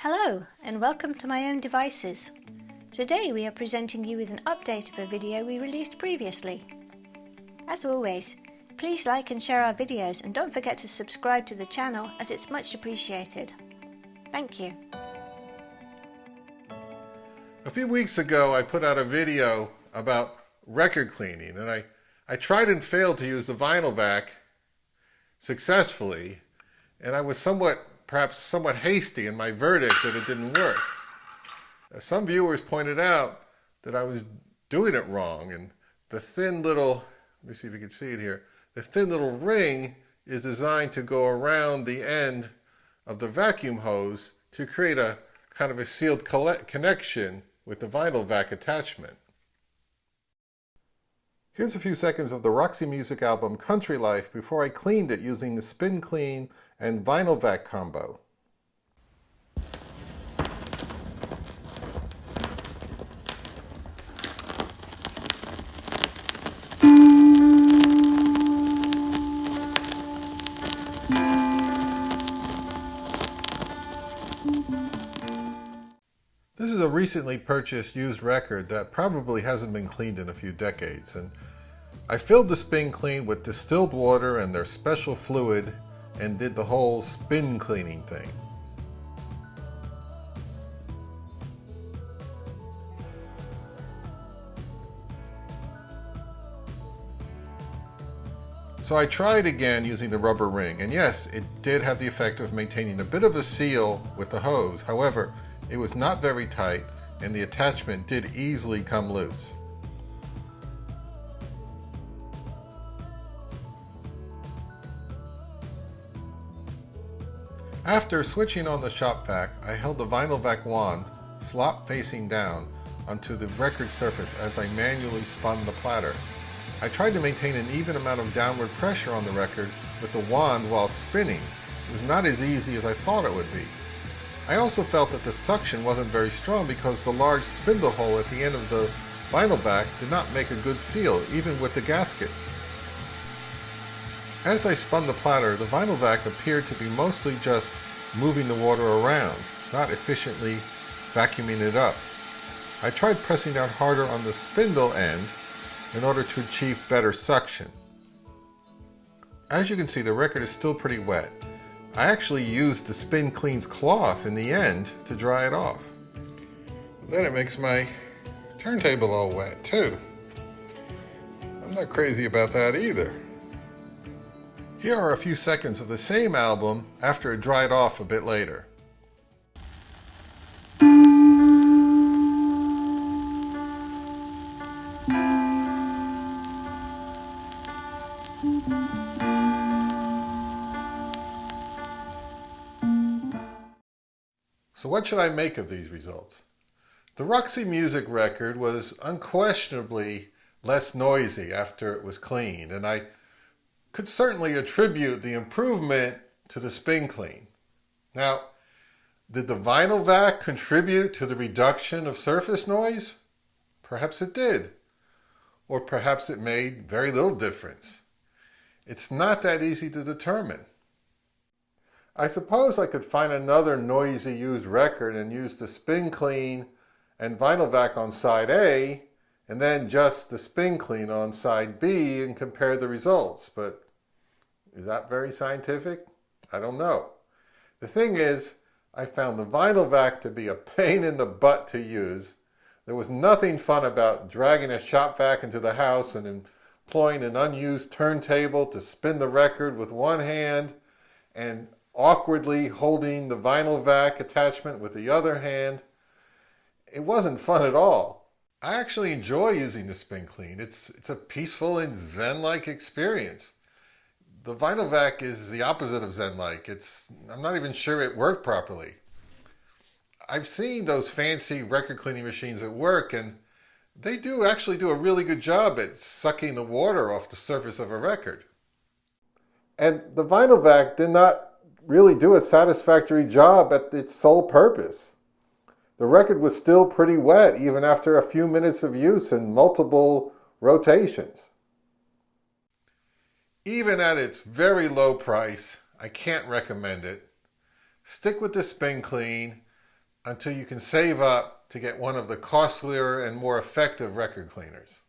Hello and welcome to My Own Devices. Today we are presenting you with an update of a video we released previously. As always, please like and share our videos and don't forget to subscribe to the channel as it's much appreciated. Thank you. A few weeks ago I put out a video about record cleaning, and I tried and failed to use the Vinyl Vac successfully, and I was perhaps somewhat hasty in my verdict that it didn't work. Some viewers pointed out that I was doing it wrong, and the thin little, let me see if you can see it here, the thin little ring is designed to go around the end of the vacuum hose to create a kind of a sealed connection with the Vinyl Vac attachment. Here's a few seconds of the Roxy Music album Country Life before I cleaned it using the Spin Clean and Vinyl Vac combo. This is a recently purchased used record that probably hasn't been cleaned in a few decades, and I filled the Spin Clean with distilled water and their special fluid and did the whole spin cleaning thing. So I tried again using the rubber ring, and yes, it did have the effect of maintaining a bit of a seal with the hose. However, it was not very tight and the attachment did easily come loose. After switching on the shop vac, I held the Vinyl Vac wand slop facing down onto the record surface as I manually spun the platter. I tried to maintain an even amount of downward pressure on the record with the wand while spinning. It was not as easy as I thought it would be. I also felt that the suction wasn't very strong because the large spindle hole at the end of the Vinyl Vac did not make a good seal, even with the gasket. As I spun the platter, the Vinyl Vac appeared to be mostly just moving the water around, not efficiently vacuuming it up. I tried pressing down harder on the spindle end in order to achieve better suction. As you can see, the record is still pretty wet. I actually used the Spin Clean's cloth in the end to dry it off. Then it makes my turntable all wet too. I'm not crazy about that either. Here are a few seconds of the same album after it dried off a bit later. So what should I make of these results? The Roxy Music record was unquestionably less noisy after it was cleaned, and I could certainly attribute the improvement to the Spin Clean. Now, did the Vinyl Vac contribute to the reduction of surface noise? Perhaps it did. Or perhaps it made very little difference. It's not that easy to determine. I suppose I could find another noisy used record and use the Spin Clean and Vinyl Vac on side A, and then just the Spin Clean on side B and compare the results, but is that very scientific? I don't know. The thing is, I found the Vinyl Vac to be a pain in the butt to use. There was nothing fun about dragging a shop vac into the house and employing an unused turntable to spin the record with one hand and awkwardly holding the Vinyl Vac attachment with the other hand. It wasn't fun at all. I actually enjoy using the Spin Clean. It's a peaceful and zen-like experience. The Vinyl Vac is the opposite of zen-like. I'm not even sure it worked properly. I've seen those fancy record cleaning machines at work, and they actually do a really good job at sucking the water off the surface of a record. And the Vinyl Vac did not really do a satisfactory job at its sole purpose. The record was still pretty wet even after a few minutes of use and multiple rotations. Even at its very low price, I can't recommend it. Stick with the Spin Clean. until you can save up to get one of the costlier and more effective record cleaners.